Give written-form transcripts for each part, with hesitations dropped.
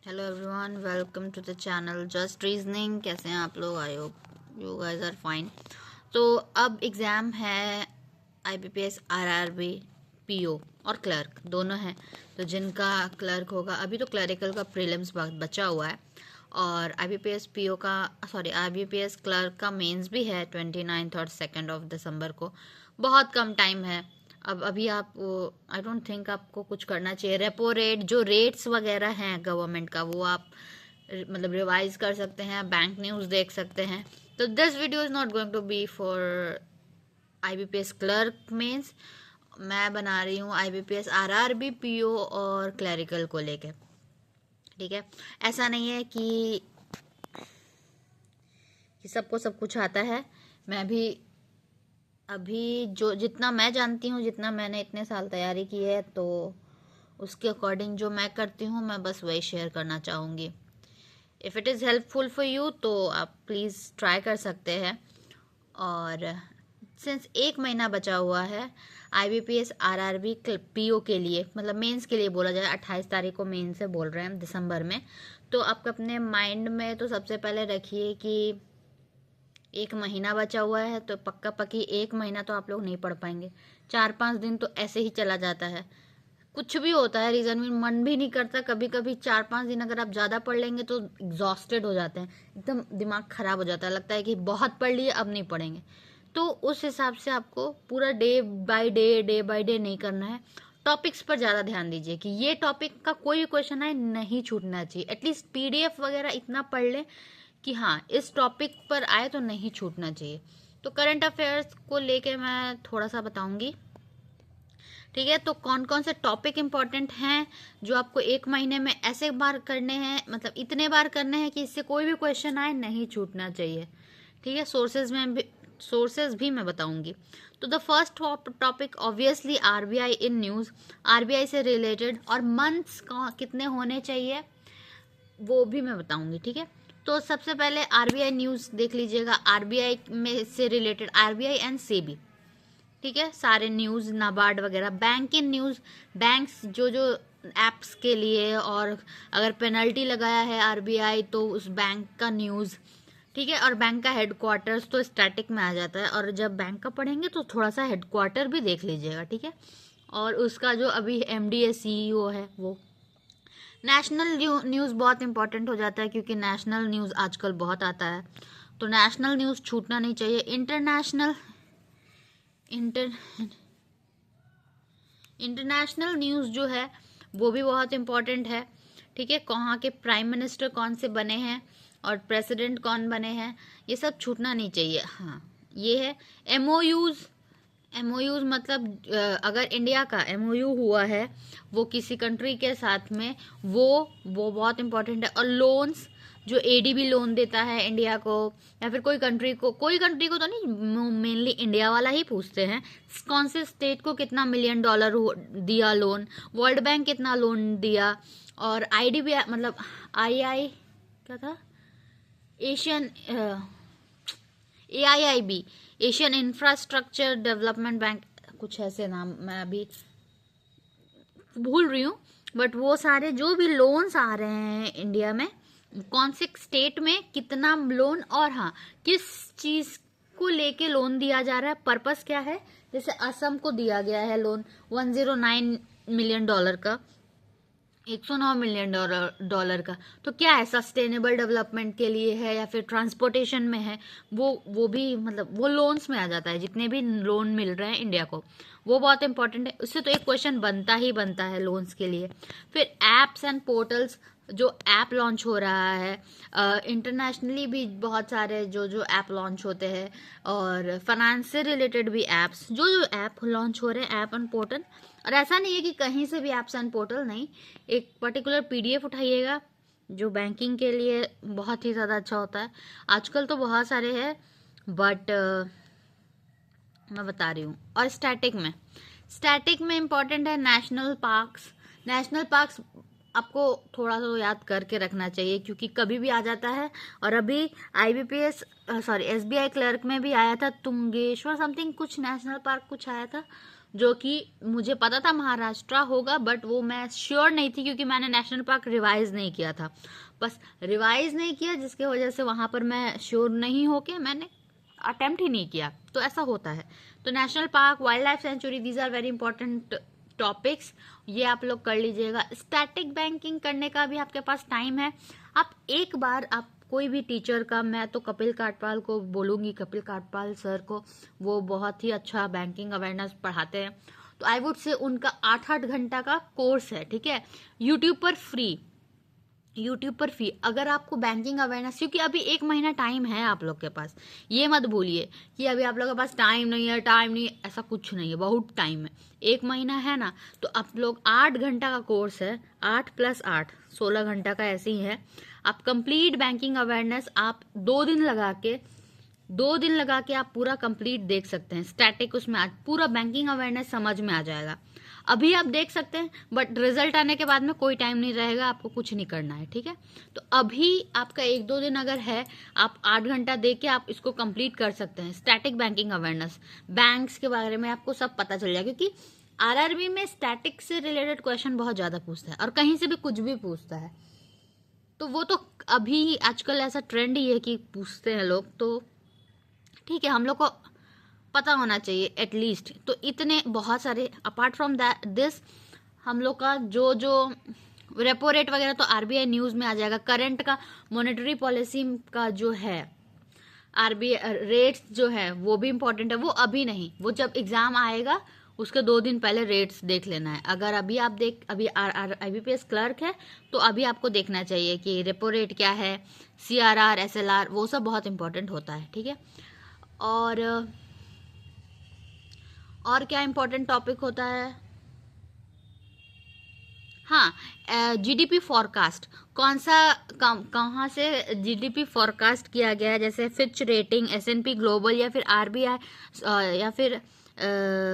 Hello everyone, welcome to the channel just reasoning. कैसे हैं आप लोग? I hope you guys are fine. तो अब एग्ज़ाम है आईबीपीएस, आरआरबी, पीओ और क्लर्क दोनों हैं। तो जिनका क्लर्क होगा, अभी तो क्लरिकल का प्रीलिम्स बचा हुआ है और आईबीपीएस पीओ का आईबीपीएस क्लर्क का मेंस भी है 29 और 2 दिसंबर को। बहुत कम टाइम है। अब अभी आप आई डोंट थिंक आपको कुछ करना चाहिए। रेपो रेट, जो रेट्स वगैरह हैं गवर्नमेंट का, वो आप मतलब रिवाइज कर सकते हैं, बैंक न्यूज़ देख सकते हैं। तो this video is not going to be for IBPS clerk mains. मैं बना रही हूँ आईबीपीएस आरआरबी, पीओ और क्लरिकल को लेके। ठीक है, ऐसा नहीं है कि सबको सब कुछ आता है। मैं भी अभी जो जितना मैं जानती हूँ, जितना मैंने इतने साल तैयारी की है, तो उसके अकॉर्डिंग जो मैं करती हूँ, मैं बस वही शेयर करना चाहूँगी। If it is helpful for you तो आप प्लीज़ ट्राई कर सकते हैं। और सिंस 1 महीना बचा हुआ है आईबीपीएस आरआरबी पीओ के लिए, मतलब मेंस के लिए बोला जाए, 28 तारीख को मेंस से बोल रहे हैं दिसंबर में। तो आप अपने माइंड में तो सबसे पहले रखिए कि 1 महीना बचा हुआ है, तो पक्का पक्की 1 महीना तो आप लोग नहीं पढ़ पाएंगे। 4-5 दिन तो ऐसे ही चला जाता है। कुछ भी होता है, रीज़न में मन भी नहीं करता। कभी कभी 4-5 दिन अगर आप ज़्यादा पढ़ लेंगे तो एग्जॉस्टेड हो जाते हैं, एकदम दिमाग ख़राब हो जाता है, लगता है कि बहुत पढ़ लिए, अब नहीं पढ़ेंगे। तो उस हिसाब से आपको पूरा डे बाय डे नहीं करना है। टॉपिक्स पर ज़्यादा ध्यान दीजिए कि ये टॉपिक का कोई भी क्वेश्चन आए, नहीं छूटना चाहिए। एटलीस्ट पीडीएफ वगैरह इतना पढ़ लें कि हाँ, इस टॉपिक पर आए तो नहीं छूटना चाहिए। तो करंट अफेयर्स को लेके मैं थोड़ा सा बताऊंगी। ठीक है, तो कौन कौन से टॉपिक इम्पोर्टेंट हैं जो आपको 1 महीने में ऐसे बार करने हैं, मतलब इतने बार करने हैं कि इससे कोई भी क्वेश्चन आए नहीं छूटना चाहिए। ठीक है, सोर्सेज भी मैं बताऊंगी। तो the first topic obviously RBI in news, RBI से रिलेटेड, और मंथ्स कितने होने चाहिए वो भी मैं बताऊंगी। ठीक है, तो सबसे पहले आरबीआई न्यूज़ देख लीजिएगा। आरबीआई में से रिलेटेड आरबीआई एंड सेबी, ठीक है, सारे न्यूज़, नाबार्ड वगैरह, बैंक इन न्यूज़, बैंक्स जो जो एप्स के लिए, और अगर पेनल्टी लगाया है आरबीआई तो उस बैंक का न्यूज़। ठीक है, और बैंक का हेडक्वार्टर्स तो स्टैटिक में आ जाता है, और जब बैंक का पढ़ेंगे तो थोड़ा सा हेडक्वार्टर भी देख लीजिएगा। ठीक है, और उसका जो अभी एमडी सीईओ है वो। नेशनल न्यूज़ बहुत इंपॉर्टेंट हो जाता है, क्योंकि नेशनल न्यूज़ आजकल बहुत आता है, तो नेशनल न्यूज़ छूटना नहीं चाहिए। इंटरनेशनल न्यूज़ जो है वो भी बहुत इम्पोर्टेंट है। ठीक है, कहाँ के प्राइम मिनिस्टर कौन से बने हैं और प्रेसिडेंट कौन बने हैं, ये सब छूटना नहीं चाहिए। हाँ, ये है एमओयूज मतलब अगर इंडिया का एमओयू हुआ है वो किसी कंट्री के साथ में, वो बहुत इंपॉर्टेंट है। और लोन्स, जो एडीबी लोन देता है इंडिया को या फिर कोई कंट्री को तो नहीं, मेनली इंडिया वाला ही पूछते हैं, कौन से स्टेट को कितना मिलियन डॉलर दिया लोन, वर्ल्ड बैंक कितना लोन दिया, और आईडीबी मतलब आई क्या था, Asian AIIB, Asian infrastructure development bank, कुछ ऐसे नाम मैं अभी भूल रही हूँ। बट वो सारे जो भी लोन्स आ रहे हैं इंडिया में, कौन से स्टेट में कितना लोन, और हाँ, किस चीज़ को लेके लोन दिया जा रहा है, पर्पस क्या है। जैसे असम को दिया गया है लोन 109 मिलियन डॉलर का, 109 मिलियन डॉलर का, तो क्या है, सस्टेनेबल डेवलपमेंट के लिए है या फिर ट्रांसपोर्टेशन में है, वो भी मतलब वो लोन्स में आ जाता है। जितने भी लोन मिल रहे हैं इंडिया को, वो बहुत इंपॉर्टेंट है। उससे तो एक क्वेश्चन बनता ही बनता है लोन्स के लिए। फिर एप्स एंड पोर्टल्स, जो ऐप लॉन्च हो रहा है इंटरनेशनली भी, बहुत सारे जो जो ऐप लॉन्च होते हैं, और फाइनेंस से रिलेटेड भी ऐप्स, जो जो ऐप लॉन्च हो रहे हैं, ऐप एंड पोर्टल। और ऐसा नहीं है कि कहीं से भी ऐप्स एंड पोर्टल, नहीं, एक पर्टिकुलर पीडीएफ उठाइएगा जो बैंकिंग के लिए बहुत ही ज़्यादा अच्छा होता है। आजकल तो बहुत सारे हैं, बट मैं बता रही हूँ। और स्टैटिक में इम्पॉर्टेंट है नेशनल पार्क्स आपको थोड़ा सा याद करके रखना चाहिए, क्योंकि कभी भी आ जाता है। और अभी एसबीआई क्लर्क में भी आया था, तुंगेश्वर समथिंग कुछ नेशनल पार्क कुछ आया था, जो कि मुझे पता था महाराष्ट्र होगा, बट वो मैं श्योर नहीं थी क्योंकि मैंने नेशनल पार्क रिवाइज नहीं किया था। बस रिवाइज नहीं किया जिसके वजह से वहाँ पर मैं श्योर नहीं होके मैंने अटेम्प्ट ही नहीं किया। तो ऐसा होता है। तो national park, wildlife sanctuary, these are very important topics, ये आप लोग कर लीजिएगा। स्टैटिक बैंकिंग करने का भी आपके पास टाइम है। आप एक बार आप कोई भी टीचर का, मैं तो कपिल काटपाल को बोलूँगी, कपिल काटपाल सर को, वो बहुत ही अच्छा बैंकिंग अवेयरनेस पढ़ाते हैं। तो आई वुड से उनका 8-8 घंटा का कोर्स है, ठीक है, यूट्यूब पर फ्री, यूट्यूब पर फी। अगर आपको बैंकिंग अवेयरनेस, क्योंकि अभी 1 महीना टाइम है आप लोग के पास, ये मत भूलिए कि अभी आप लोग के पास टाइम नहीं है, टाइम नहीं है, ऐसा कुछ नहीं है, बहुत टाइम है। 1 महीना है ना, तो आप लोग 8 घंटा का कोर्स है, 8 + 8 16 घंटा का ऐसे ही है। आप कंप्लीट बैंकिंग अवेयरनेस आप 2 दिन लगा के आप पूरा कंप्लीट देख सकते हैं। स्टैटिक उसमें आज पूरा बैंकिंग अवेयरनेस समझ में आ जाएगा। अभी आप देख सकते हैं, बट रिजल्ट आने के बाद में कोई टाइम नहीं रहेगा, आपको कुछ नहीं करना है, ठीक है। तो अभी आपका 1-2 दिन अगर है, आप 8 घंटा दे के आप इसको कंप्लीट कर सकते हैं। स्टैटिक बैंकिंग अवेयरनेस, बैंक्स के बारे में आपको सब पता चल जाएगा, क्योंकि आरआरबी में स्टैटिक से रिलेटेड क्वेश्चन बहुत ज्यादा पूछता है और कहीं से भी कुछ भी पूछता है। तो वो तो अभी आजकल ऐसा ट्रेंड ही है कि पूछते हैं लोग, तो ठीक है, हम लोग को पता होना चाहिए एटलीस्ट। तो इतने बहुत सारे, अपार्ट फ्रॉम दैट दिस, हम लोग का जो जो रेपो रेट वगैरह तो आरबीआई न्यूज़ में आ जाएगा। करंट का मॉनेटरी पॉलिसी का जो है आरबीआई रेट्स जो है वो भी इम्पोर्टेंट है। वो अभी नहीं, वो जब एग्जाम आएगा उसके 2 दिन पहले रेट्स देख लेना है। अगर अभी आप अभी आईबीपीएस क्लर्क है तो अभी आपको देखना चाहिए कि रेपो रेट क्या है, सीआरआर, एसएलआर, वो सब बहुत इंपॉर्टेंट होता है, ठीक है। और क्या इंपॉर्टेंट टॉपिक होता है, हाँ, जीडीपी फॉरकास्ट, कौन सा कहाँ से जीडीपी फॉरकास्ट किया गया है, जैसे फिच रेटिंग, एसएनपी ग्लोबल, या फिर आरबीआई, या फिर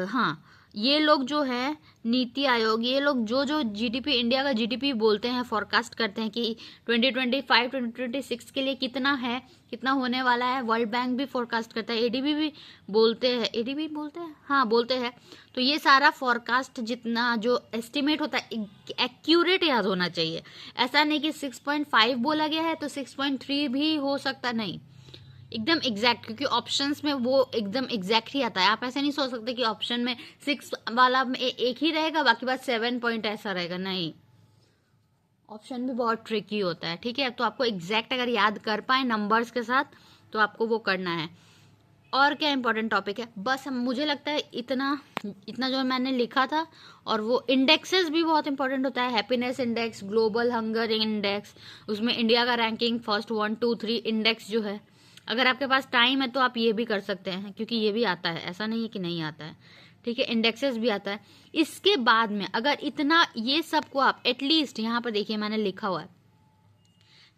हाँ, ये लोग जो है नीति आयोग, ये लोग जो जो जीडीपी, इंडिया का जीडीपी बोलते हैं, फॉरकास्ट करते हैं कि 2025 2026 के लिए कितना है, कितना होने वाला है। वर्ल्ड बैंक भी फॉरकास्ट करता है, एडीबी भी बोलते हैं, एडीबी बोलते हैं, हाँ बोलते हैं। तो ये सारा फॉरकास्ट जितना जो एस्टिमेट होता है एक्यूरेट याद होना चाहिए। ऐसा नहीं कि 6.5 बोला गया है तो 6.3 भी हो सकता, नहीं, एकदम एग्जैक्ट, क्योंकि ऑप्शंस में वो एकदम एग्जैक्ट ही आता है। आप ऐसे नहीं सोच सकते कि ऑप्शन में 6 वाला में एक ही रहेगा, बाकी बात 7 पॉइंट ऐसा रहेगा, नहीं, ऑप्शन भी बहुत ट्रिकी होता है, ठीक है। तो आपको एग्जैक्ट अगर याद कर पाए नंबर्स के साथ तो आपको वो करना है। और क्या इंपॉर्टेंट टॉपिक है, बस मुझे लगता है इतना इतना जो मैंने लिखा था। और वो इंडेक्सेस भी बहुत इंपॉर्टेंट होता है, happiness index, global hunger index, उसमें इंडिया का रैंकिंग फर्स्ट 1 2 3 इंडेक्स जो है। अगर आपके पास टाइम है तो आप ये भी कर सकते हैं, क्योंकि ये भी आता है, ऐसा नहीं है कि नहीं आता है, ठीक है। इंडेक्सेस भी आता है। इसके बाद में अगर इतना ये सबको आप एटलीस्ट, यहाँ पर देखिए मैंने लिखा हुआ है,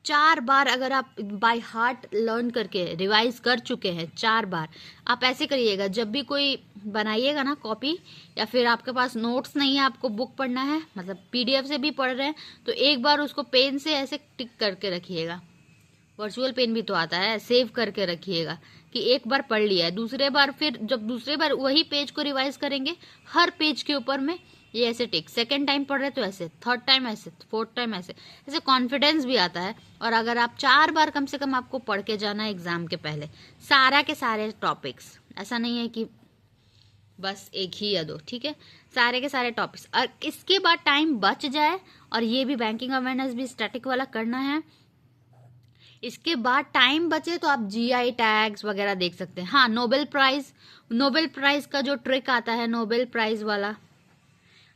4 बार अगर आप बाय हार्ट लर्न करके रिवाइज कर चुके हैं 4 बार, आप ऐसे करिएगा, जब भी कोई बनाइएगा ना कॉपी, या फिर आपके पास नोट्स नहीं है, आपको बुक पढ़ना है, मतलब पीडीएफ से भी पढ़ रहे हैं, तो एक बार उसको पेन से ऐसे टिक करके रखिएगा। वर्चुअल पेन भी तो आता है, सेव करके रखिएगा कि एक बार पढ़ लिया है। दूसरे बार फिर जब दूसरे बार वही पेज को रिवाइज करेंगे, हर पेज के ऊपर में ये ऐसे टिक, सेकंड टाइम पढ़ रहे तो ऐसे, थर्ड टाइम ऐसे, फोर्थ टाइम ऐसे, ऐसे कॉन्फिडेंस भी आता है। और अगर आप 4 बार कम से कम आपको पढ़ के जाना है एग्जाम के पहले, सारा के सारे टॉपिक्स, ऐसा नहीं है कि बस एक ही या 2, ठीक है, सारे के सारे टॉपिक्स। और इसके बाद टाइम बच जाए, और ये भी बैंकिंग अवेयरनेस भी स्टैटिक वाला करना है, इसके बाद टाइम बचे तो आप जीआई टैग्स वगैरह देख सकते हैं। हाँ, नोबेल प्राइज का जो ट्रिक आता है, नोबेल प्राइज वाला,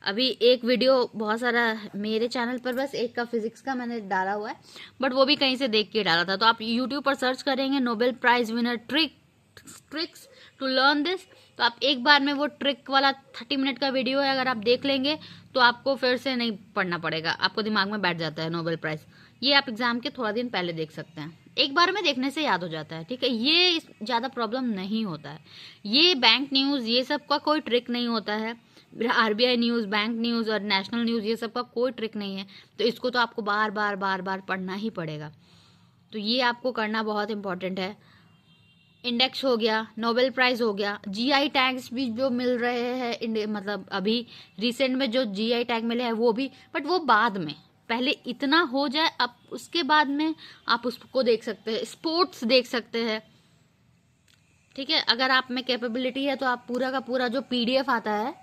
अभी एक वीडियो बहुत सारा मेरे चैनल पर, बस एक का फिजिक्स का मैंने डाला हुआ है, बट वो भी कहीं से देख के डाला था। तो आप यूट्यूब पर सर्च करेंगे Nobel prize winner tricks to learn this, तो आप एक बार में वो ट्रिक वाला 30 मिनट का वीडियो है, अगर आप देख लेंगे तो आपको फिर से नहीं पढ़ना पड़ेगा, आपको दिमाग में बैठ जाता है नोबेल प्राइज। ये आप एग्जाम के थोड़ा दिन पहले देख सकते हैं, एक बार में देखने से याद हो जाता है, ठीक है। ये ज़्यादा प्रॉब्लम नहीं होता है। ये बैंक न्यूज़ ये सब का कोई ट्रिक नहीं होता है, आरबीआई न्यूज़, बैंक न्यूज़ और नेशनल न्यूज़, ये सब का कोई ट्रिक नहीं है। तो इसको तो आपको बार बार पढ़ना ही पड़ेगा। तो ये आपको करना बहुत इंपॉर्टेंट है। इंडेक्स हो गया, नोबेल प्राइज हो गया, जीआई टैग्स भी जो मिल रहे हैं, मतलब अभी रिसेंट में जो जीआई टैग मिले हैं वो भी, बट वो बाद में, पहले इतना हो जाए, अब उसके बाद में आप उसको देख सकते हैं, स्पोर्ट्स देख सकते हैं। ठीक है, अगर आप में कैपेबिलिटी है तो आप पूरा का पूरा जो पीडीएफ आता है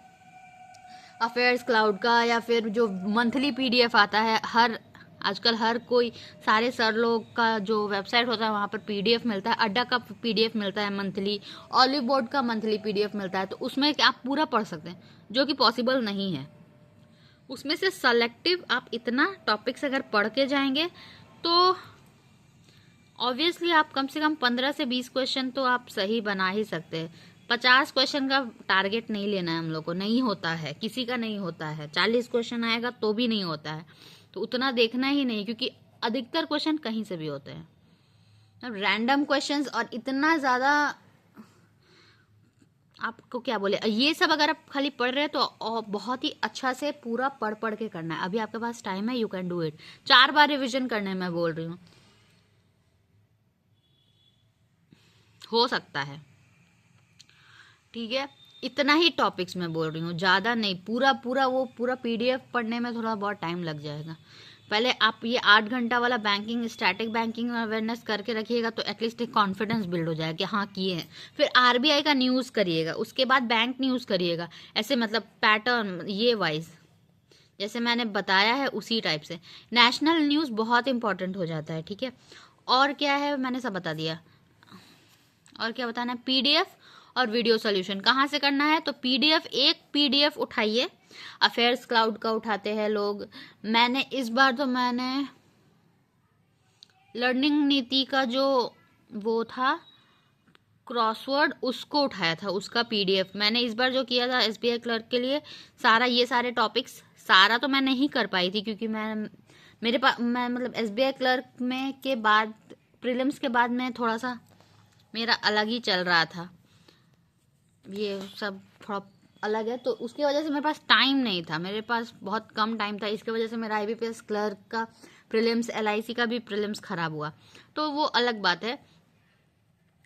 अफेयर्स क्लाउड का, या फिर जो मंथली पीडीएफ आता है, आजकल हर कोई, सारे सर लोग का जो वेबसाइट होता है वहाँ पर पीडीएफ मिलता है, अड्डा का पीडीएफ मिलता है मंथली, ऑलिव बोर्ड का मंथली पीडीएफ मिलता है, तो उसमें आप पूरा पढ़ सकते हैं, जो कि पॉसिबल नहीं है। उसमें से सेलेक्टिव आप इतना टॉपिक्स अगर पढ़ के जाएंगे तो ऑब्वियसली आप कम से कम 15 से 20 क्वेश्चन तो आप सही बना ही सकते हैं। 50 क्वेश्चन का टारगेट नहीं लेना है हम लोग को, नहीं होता है, किसी का नहीं होता है। 40 क्वेश्चन आएगा तो भी नहीं होता है, तो उतना देखना ही नहीं, क्योंकि अधिकतर क्वेश्चन कहीं से भी होते हैं। अब रैंडम क्वेश्चंस और इतना ज़्यादा आपको क्या बोले, ये सब अगर आप खाली पढ़ रहे हैं तो बहुत ही अच्छा से पूरा पढ़ पढ़ के करना है। अभी आपके पास टाइम है, you can do it. 4 bar revision करने में बोल रही हूँ, हो सकता है। ठीक है, इतना ही टॉपिक्स में बोल रही हूँ, ज़्यादा नहीं। पूरा पीडीएफ पढ़ने में थोड़ा बहुत टाइम लग जाएगा। पहले आप ये 8 घंटा वाला बैंकिंग, स्टैटिक बैंकिंग अवेयरनेस करके रखिएगा तो एटलीस्ट एक कॉन्फिडेंस बिल्ड हो जाएगा कि हाँ किए हैं। फिर आरबीआई का न्यूज़ करिएगा, उसके बाद बैंक न्यूज़ करिएगा, ऐसे मतलब पैटर्न ये वाइज जैसे मैंने बताया है उसी टाइप से। नेशनल न्यूज़ बहुत इंपॉर्टेंट हो जाता है। ठीक है, और क्या है मैंने सब बता दिया। और क्या बताना है, पीडीएफ और वीडियो सोल्यूशन कहाँ से करना है, तो एक पीडीएफ उठाइए, अफेयर्स क्लाउड का उठाते हैं लोग। इस बार तो मैंने लर्निंग नीति का जो वो था क्रॉसवर्ड, उसको उठाया था, उसका पीडीएफ मैंने इस बार जो किया था एसबीआई क्लर्क के लिए। ये सारे टॉपिक्स सारा तो मैं नहीं कर पाई थी, क्योंकि मैं मतलब एसबीआई क्लर्क में के बाद, प्रीलिम्स के बाद में थोड़ा सा मेरा अलग ही चल रहा था, ये सब थोड़ा अलग है, तो उसकी वजह से मेरे पास टाइम नहीं था, मेरे पास बहुत कम टाइम था। इसकी वजह से मेरा आईबीपीएस क्लर्क का प्रीलिम्स, एलआईसी का भी प्रीलिम्स खराब हुआ, तो वो अलग बात है।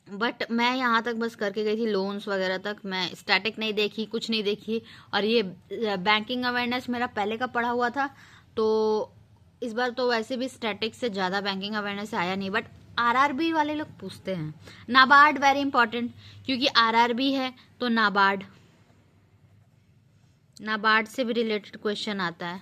बट मैं यहाँ तक बस करके गई थी, लोन्स वगैरह तक। मैं स्टैटिक नहीं देखी, कुछ नहीं देखी। और ये बैंकिंग अवेयरनेस मेरा पहले का पढ़ा हुआ था, तो इस बार तो वैसे भी स्टैटिक से ज़्यादा बैंकिंग अवेयरनेस आया नहीं। बट आरआरबी वाले लोग पूछते हैं, नाबार्ड वेरी इंपॉर्टेंट, क्योंकि आरआरबी है तो नाबार्ड से भी रिलेटेड क्वेश्चन आता है,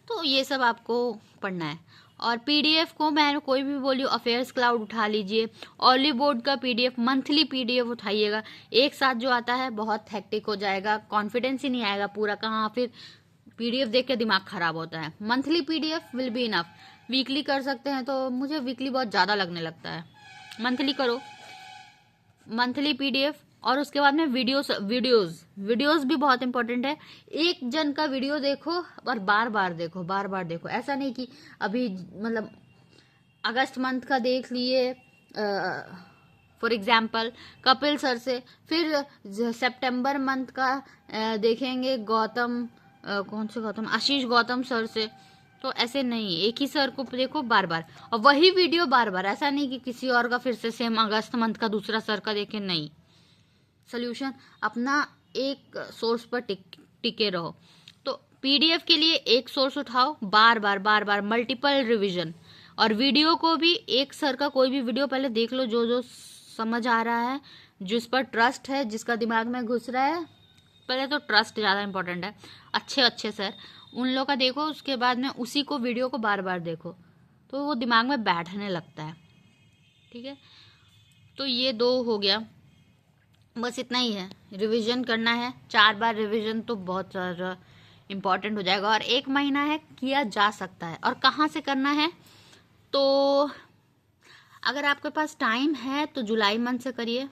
तो ये सब आपको पढ़ना है। और पीडीएफ को मैं कोई भी बोलियो, अफेयर्स क्लाउड उठा लीजिए, ऑलिव बोर्ड का पीडीएफ, मंथली पीडीएफ उठाइएगा। एक साथ जो आता है बहुत हेक्टिक हो जाएगा, कॉन्फिडेंस ही नहीं आएगा पूरा, कहाँ फिर पीडीएफ देख के दिमाग खराब होता है। Monthly PDF will be enough. Weekly कर सकते हैं, तो मुझे वीकली बहुत ज़्यादा लगने लगता है। मंथली करो, मंथली पीडीएफ, और उसके बाद में वीडियोस भी बहुत इंपॉर्टेंट है। एक जन का वीडियो देखो और बार बार देखो। ऐसा नहीं कि अभी मतलब अगस्त मंथ का देख लिए फॉर एग्जाम्पल कपिल सर से, फिर सितंबर मंथ का देखेंगे आशीष गौतम सर से, तो ऐसे नहीं, एक ही सर को देखो बार बार, और वही वीडियो बार बार। ऐसा नहीं कि किसी और का फिर से सेम अगस्त मंथ का दूसरा सर का देखें, नहीं। सोल्यूशन अपना एक सोर्स पर टिके रहो। तो पीडीएफ के लिए एक सोर्स उठाओ, बार बार मल्टीपल रिवीजन। और वीडियो को भी एक सर का कोई भी वीडियो पहले देख लो, जो समझ आ रहा है, जिस पर ट्रस्ट है, जिसका दिमाग में घुस रहा है। पहले तो ट्रस्ट ज़्यादा इंपॉर्टेंट है, अच्छे सर उन लोग का देखो, उसके बाद में उसी को वीडियो को बार बार देखो, तो वो दिमाग में बैठने लगता है। ठीक है, तो ये 2 हो गया, बस इतना ही है। रिवीजन करना है, 4 बार रिवीजन तो बहुत ज़्यादा इम्पॉर्टेंट हो जाएगा, और 1 महीना है, किया जा सकता है। और कहाँ से करना है, तो अगर आपके पास टाइम है तो जुलाई मंथ से करिए,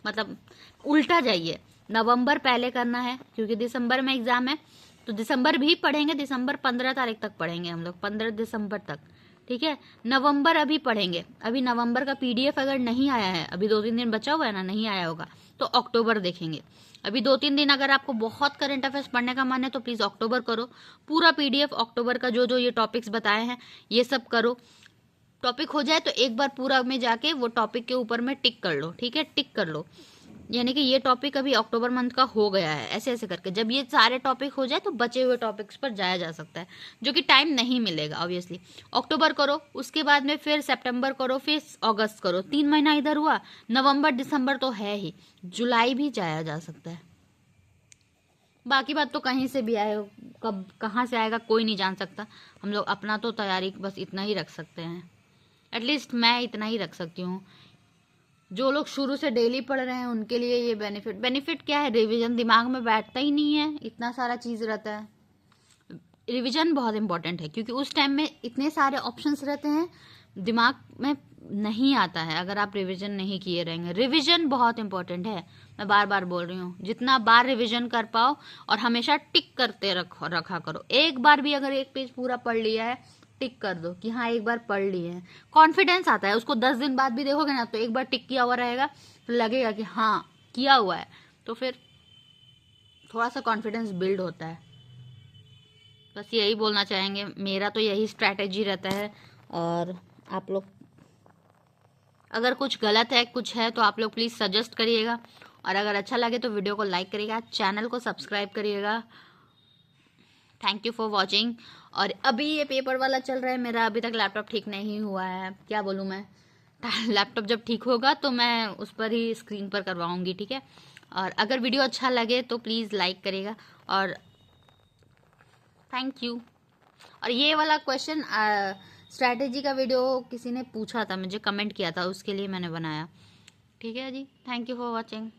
मतलब उल्टा जाइए, नवंबर पहले करना है, क्योंकि दिसंबर में एग्ज़ाम है, तो दिसंबर भी पढ़ेंगे। दिसंबर 15 तारीख तक पढ़ेंगे हम लोग, 15 दिसंबर तक। ठीक है, नवंबर अभी पढ़ेंगे। अभी नवंबर का पीडीएफ अगर नहीं आया है, अभी 2-3 दिन बचा हुआ है ना, नहीं आया होगा, तो अक्टूबर देखेंगे। अभी 2-3 दिन अगर आपको बहुत करंट अफेयर्स पढ़ने का मन है तो प्लीज़ अक्टूबर करो। पूरा पीडीएफ अक्टूबर का जो ये टॉपिक्स बताए हैं ये सब करो। टॉपिक हो जाए तो एक बार पूरा में जाके वो टॉपिक के ऊपर में टिक कर लो, ठीक है, टिक कर लो, यानी कि ये टॉपिक अभी अक्टूबर मंथ का हो गया है, ऐसे ऐसे करके जब ये सारे टॉपिक हो जाए तो बचे हुए टॉपिक्स पर जाया जा सकता है, जो कि टाइम नहीं मिलेगा ऑब्वियसली। अक्टूबर करो, उसके बाद में फिर सितंबर करो, फिर अगस्त करो, 3 महीना इधर हुआ, नवंबर दिसंबर तो है ही, जुलाई भी जाया जा सकता है। बाकी बात तो कहीं से भी आए, कब कहाँ से आएगा कोई नहीं जान सकता। हम लोग अपना तो तैयारी बस इतना ही रख सकते हैं, एटलीस्ट मैं इतना ही रख सकती हूँ। जो लोग शुरू से डेली पढ़ रहे हैं उनके लिए ये बेनिफिट क्या है, रिवीजन दिमाग में बैठता ही नहीं है, इतना सारा चीज़ रहता है। रिवीजन बहुत इंपॉर्टेंट है क्योंकि उस टाइम में इतने सारे ऑप्शंस रहते हैं, दिमाग में नहीं आता है अगर आप रिवीजन नहीं किए रहेंगे। रिवीजन बहुत इंपॉर्टेंट है, मैं बार बार बोल रही हूँ, जितना बार रिवीजन कर पाओ, और हमेशा टिक करते रखा करो। एक बार भी अगर एक पेज पूरा पढ़ लिया है, टिक कर दो कि हाँ एक बार पढ़ लिए हैं, कॉन्फिडेंस आता है। उसको 10 दिन बाद भी देखोगे ना तो एक बार टिक किया हुआ रहेगा, तो लगेगा कि हाँ किया हुआ है, तो फिर थोड़ा सा कॉन्फिडेंस बिल्ड होता है। बस यही बोलना चाहेंगे, मेरा तो यही स्ट्रैटेजी रहता है। और आप लोग अगर कुछ गलत है कुछ है तो आप लोग प्लीज़ सजेस्ट करिएगा, और अगर अच्छा लगे तो वीडियो को लाइक करिएगा, चैनल को सब्सक्राइब करिएगा। Thank you for watching. और अभी ये पेपर वाला चल रहा है मेरा, अभी तक लैपटॉप ठीक नहीं हुआ है, क्या बोलूँ मैं। लैपटॉप जब ठीक होगा तो मैं उस पर ही स्क्रीन पर करवाऊँगी, ठीक है। और अगर वीडियो अच्छा लगे तो प्लीज़ लाइक करिएगा, और थैंक यू। और ये वाला क्वेश्चन स्ट्रैटेजी का वीडियो किसी ने पूछा था मुझे, कमेंट किया था, उसके लिए मैंने बनाया, ठीक है जी। Thank you for watching.